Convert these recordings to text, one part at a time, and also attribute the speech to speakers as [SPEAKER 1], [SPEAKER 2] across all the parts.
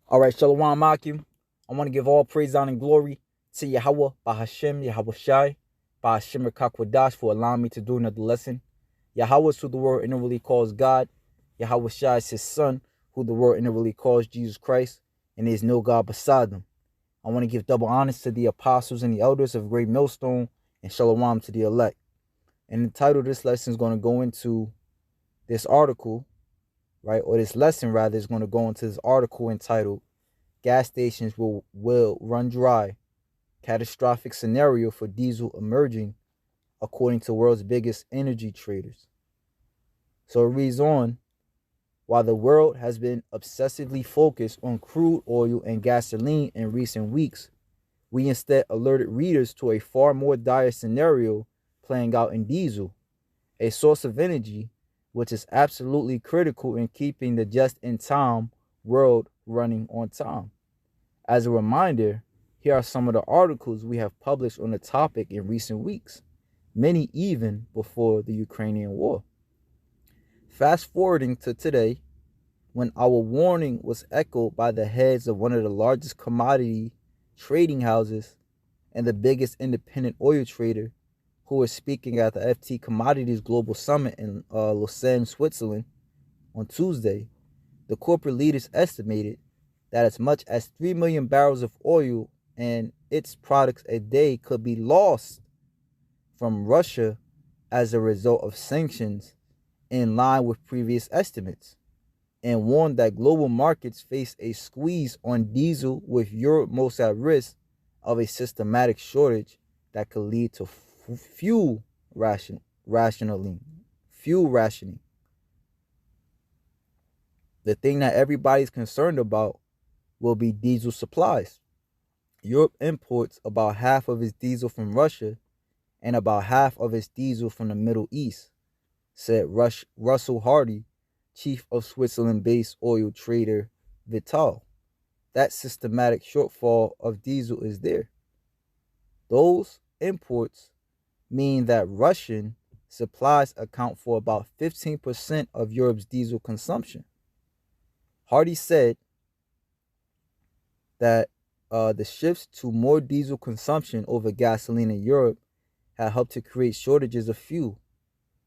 [SPEAKER 1] All right, Shalom Akim. I want to give all praise, honor, and glory to Yahweh, Bahashem, Yahweh Shai, Bahashem Rakakwadash for allowing me to do another lesson. Yahweh is who the world inwardly calls God. Yahweh Shai is his son, who the world inwardly calls Jesus Christ, and there is no God beside them. I want to give double honors to the apostles and the elders of Great Millstone, and Shalom to the elect. And the title of this lesson is going to go into this article, right? Or this lesson, rather, is going to go into this article entitled Gas Stations will Run Dry. Catastrophic Scenario for Diesel Emerging, according to world's biggest energy traders. So it reads on, while the world has been obsessively focused on crude oil and gasoline in recent weeks, we instead alerted readers to a far more dire scenario playing out in diesel, a source of energy which is absolutely critical in keeping the just-in-time world running on time. As a reminder, here are some of the articles we have published on the topic in recent weeks, many even before the Ukrainian war. Fast forwarding to today, when our warning was echoed by the heads of one of the largest commodity trading houses and the biggest independent oil trader, who was speaking at the FT Commodities Global Summit in Lausanne, Switzerland on Tuesday, the corporate leaders estimated that as much as 3 million barrels of oil and its products a day could be lost from Russia as a result of sanctions, in line with previous estimates, and warned that global markets face a squeeze on diesel, with Europe most at risk of a systematic shortage that could lead to fuel rationing. The thing that everybody's concerned about will be diesel supplies. Europe imports about half of its diesel from Russia and about half of its diesel from the Middle East, said Russell Hardy, chief of Switzerland-based oil trader Vitol. That systematic shortfall of diesel is there. Those imports mean that Russian supplies account for about 15% of Europe's diesel consumption. Hardy said that the shifts to more diesel consumption over gasoline in Europe had helped to create shortages of fuel.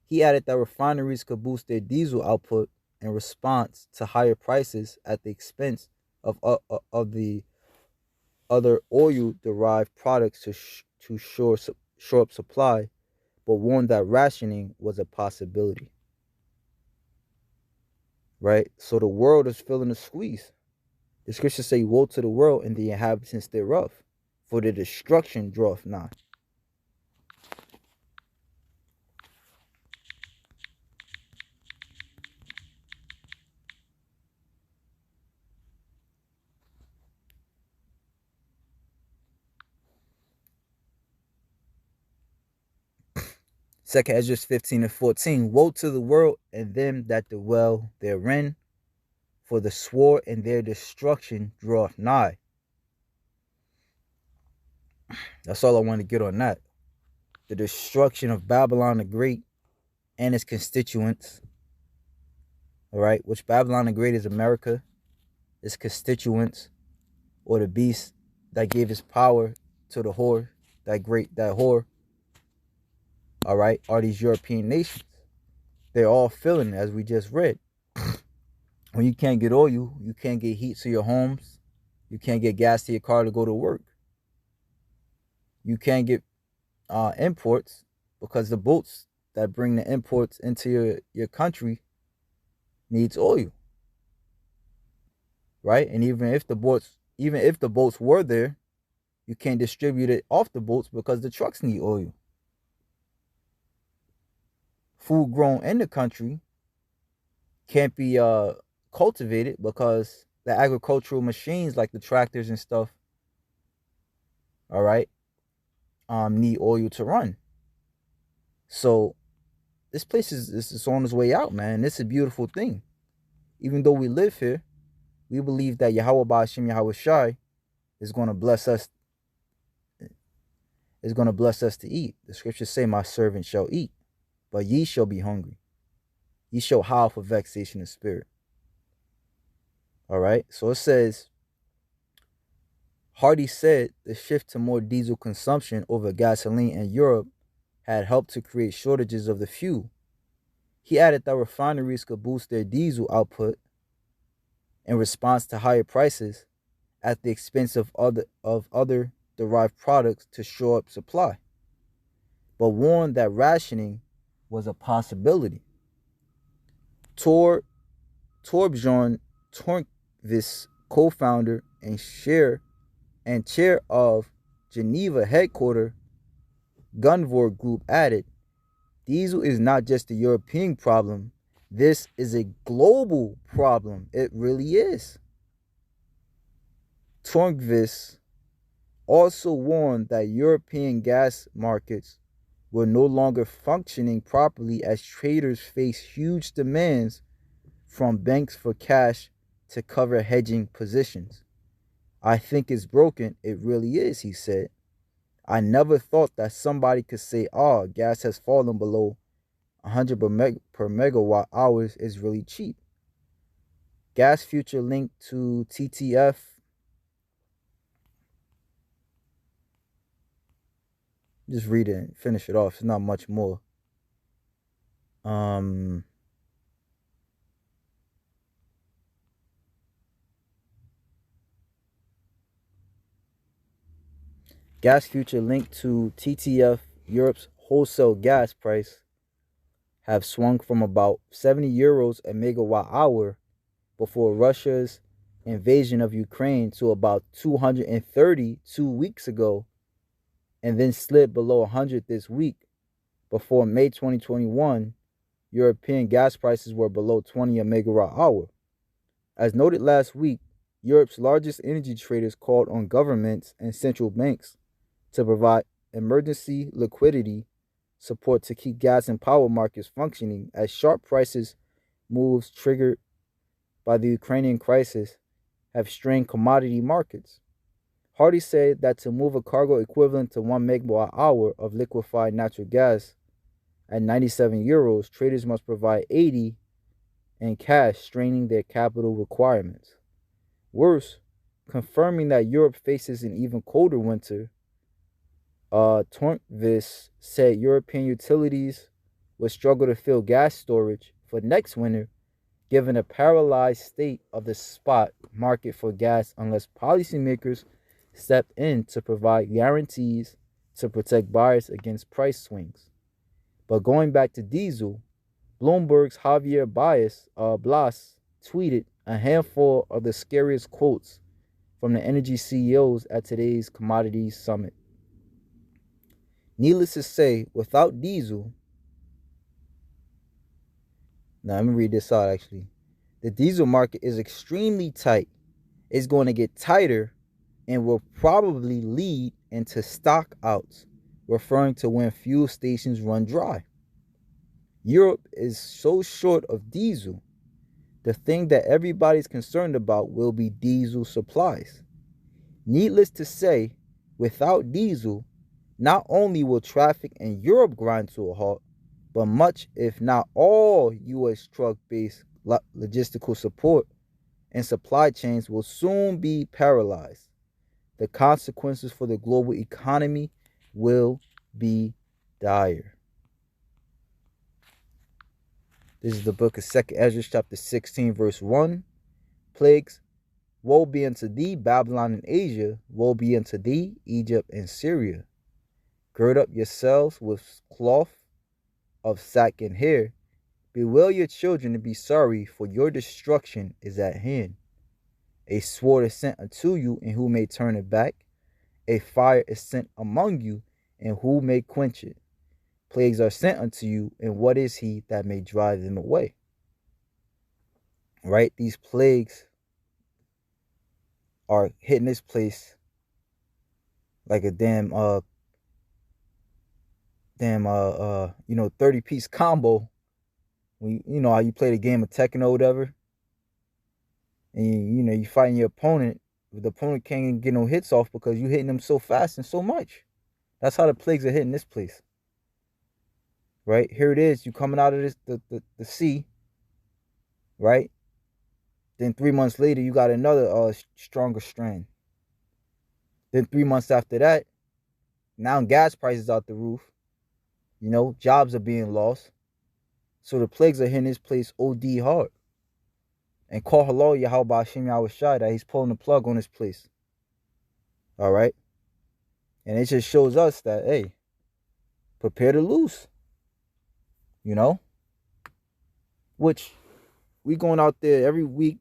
[SPEAKER 1] He added that refineries could boost their diesel output in response to higher prices at the expense of the other oil-derived products to shore up supply, but warned that rationing was a possibility. Right? So the world is feeling a squeeze. The scriptures say, woe to the world and the inhabitants thereof, for the destruction draweth nigh. Second Ezra 15 and 14. Woe to the world and them that dwell therein, for the sword and their destruction draweth nigh. That's all I want to get on that. The destruction of Babylon the Great and its constituents. All right, which Babylon the Great is America, its constituents, or the beast that gave his power to the whore, that whore. All right, are these European nations. They're all feeling it, as we just read. When you can't get oil, you can't get heat to your homes, you can't get gas to your car to go to work. You can't get imports because the boats that bring the imports into your country needs oil, right? And even if the boats were there, you can't distribute it off the boats because the trucks need oil. Food grown in the country can't be cultivated because the agricultural machines like the tractors and stuff, all right, need oil to run. So this place is on its way out, man. It's a beautiful thing. Even though we live here, we believe that Yahweh Ba'ashim Yahweh Shai is going to bless us. Is going to bless us to eat. The scriptures say, "My servant shall eat, but ye shall be hungry. Ye shall howl for vexation of spirit." All right. So it says, Hardy said the shift to more diesel consumption over gasoline in Europe had helped to create shortages of the fuel. He added that refineries could boost their diesel output in response to higher prices at the expense of other derived products to shore up supply, but warned that rationing was a possibility. Tor Torbjorn Tornqvist, co-founder and chair of Geneva headquarter Gunvor Group, added, "Diesel is not just a European problem. This is a global problem. It really is." Tornqvist also warned that European gas markets were no longer functioning properly as traders face huge demands from banks for cash to cover hedging positions. "I think it's broken. It really is," he said. "I never thought that somebody could say, oh, gas has fallen below 100 per megawatt hours is really cheap." Gas future linked to TTF. Just read it and finish it off. It's not much more. Gas future linked to TTF, Europe's wholesale gas price, have swung from about 70 euros a megawatt hour before Russia's invasion of Ukraine to about 230 2 weeks ago, and then slid below 100 this week. Before May 2021, European gas prices were below 20 a megawatt hour. As noted last week, Europe's largest energy traders called on governments and central banks to provide emergency liquidity support to keep gas and power markets functioning, as sharp prices moves triggered by the Ukrainian crisis have strained commodity markets. Hardy said that to move a cargo equivalent to 1 megawatt hour of liquefied natural gas at 97 euros, traders must provide 80 in cash, straining their capital requirements. Worse, confirming that Europe faces an even colder winter, Tornqvist said European utilities would struggle to fill gas storage for next winter, given a paralyzed state of the spot market for gas, unless policymakers step in to provide guarantees to protect buyers against price swings. But going back to diesel, Bloomberg's Javier Blas tweeted a handful of the scariest quotes from the energy CEOs at today's commodities summit. Needless to say, without diesel, now let me read this out actually. The diesel market is extremely tight. It's going to get tighter and will probably lead into stock outs, referring to when fuel stations run dry. Europe is so short of diesel. The thing that everybody's concerned about will be diesel supplies. Needless to say, without diesel, not only will traffic in Europe grind to a halt, but much, if not all, U.S. truck-based logistical support and supply chains will soon be paralyzed. The consequences for the global economy will be dire. This is the book of 2 Ezra, chapter 16, verse 1. Plagues, woe be unto thee, Babylon and Asia, woe be unto thee, Egypt and Syria. Gird up yourselves with cloth of sack and hair. Bewail your children and be sorry, for your destruction is at hand. A sword is sent unto you, and who may turn it back? A fire is sent among you, and who may quench it? Plagues are sent unto you, and what is he that may drive them away? Right? These plagues are hitting this place like a damn 30-piece combo. When you know how you play the game of Tekken or whatever, and you fighting your opponent, but the opponent can't get no hits off because you hitting them so fast and so much. That's how the plagues are hitting this place. Right? Here it is, you coming out of this the sea, right? Then 3 months later you got another stronger strand. Then 3 months after that, now gas prices out the roof. Jobs are being lost. So the plagues are hitting this place OD hard. And call hello Yahweh Hashem Yahushai that he's pulling the plug on this place. All right? And it just shows us that, hey, prepare to lose. Which we going out there every week,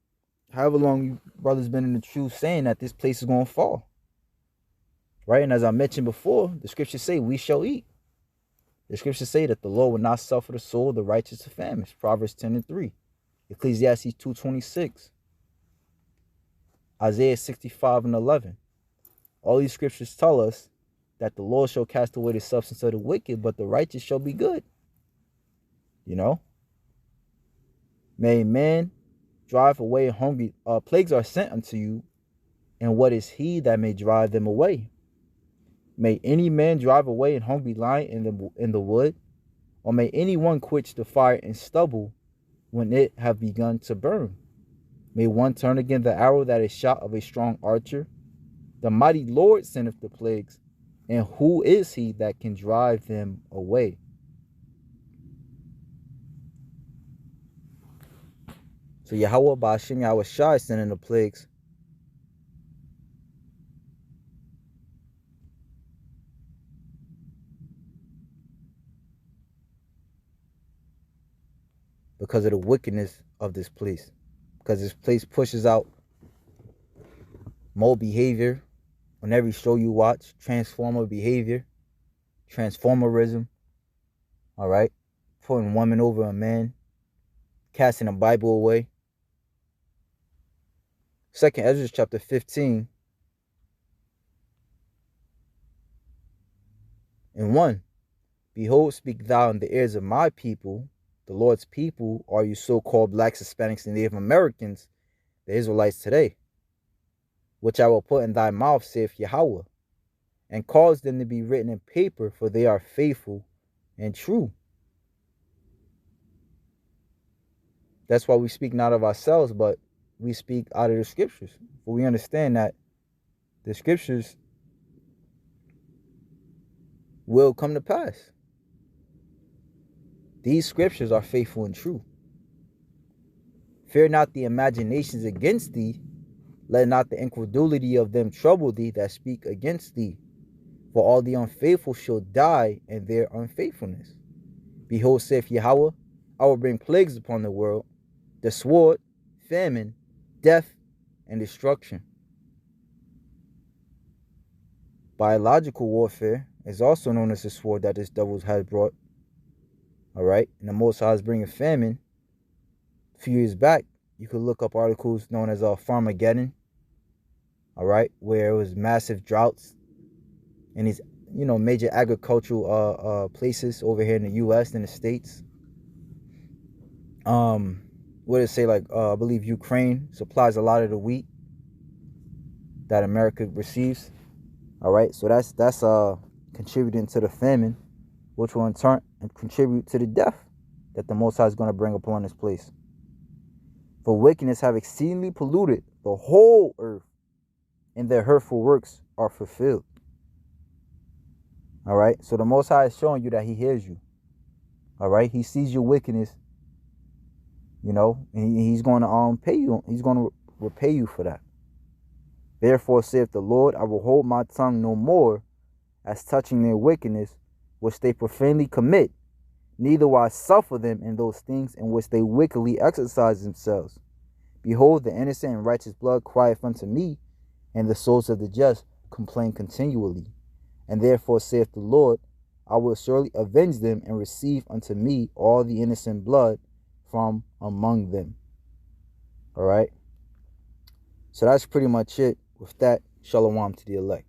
[SPEAKER 1] however long you brothers been in the truth, saying that this place is going to fall. Right? And as I mentioned before, the scriptures say we shall eat. The scriptures say that the Lord will not suffer the soul of the righteous to famish. Proverbs 10:3. Ecclesiastes 2:26. Isaiah 65:11. All these scriptures tell us that the Lord shall cast away the substance of the wicked, but the righteous shall be good. May man drive away hungry. Plagues are sent unto you, and what is he that may drive them away? May any man drive away an hungry lion in the wood, or may anyone quench the fire and stubble when it have begun to burn? May one turn again the arrow that is shot of a strong archer? The mighty Lord sendeth the plagues, and who is he that can drive them away? So Yahweh Ba'ashem Yahushai sending the plagues. Because of the wickedness of this place. Because this place pushes out more behavior on every show you watch. Transformer behavior. Transformerism. All right. Putting woman over a man. Casting the Bible away. 2nd Ezra chapter 15. And 1. Behold, speak thou in the ears of my people. The Lord's people are you so-called blacks, Hispanics, and Native Americans, the Israelites today, which I will put in thy mouth, saith Yahweh, and cause them to be written in paper, for they are faithful and true. That's why we speak not of ourselves, but we speak out of the scriptures. For we understand that the scriptures will come to pass. These scriptures are faithful and true. Fear not the imaginations against thee. Let not the incredulity of them trouble thee that speak against thee. For all the unfaithful shall die in their unfaithfulness. Behold, saith Yahweh, I will bring plagues upon the world, the sword, famine, death, and destruction. Biological warfare is also known as the sword that this devil has brought. All right, and the Most High is bringing famine. A few years back, you could look up articles known as Farmageddon. All right, where it was massive droughts in these, major agricultural places over here in the U.S. and the States. What did it say? I believe Ukraine supplies a lot of the wheat that America receives. All right, so that's contributing to the famine, which will in turn contribute to the death that the Most High is going to bring upon this place. For wickedness have exceedingly polluted the whole earth, and their hurtful works are fulfilled. All right, so the Most High is showing you that he hears you. All right, he sees your wickedness, and he's going to pay you. He's going to repay you for that. Therefore saith the Lord, I will hold my tongue no more as touching their wickedness, which they profanely commit, neither will I suffer them in those things in which they wickedly exercise themselves. Behold, the innocent and righteous blood crieth unto me, and the souls of the just complain continually. And therefore saith the Lord, I will surely avenge them and receive unto me all the innocent blood from among them. All right. So that's pretty much it. With that, shalom to the elect.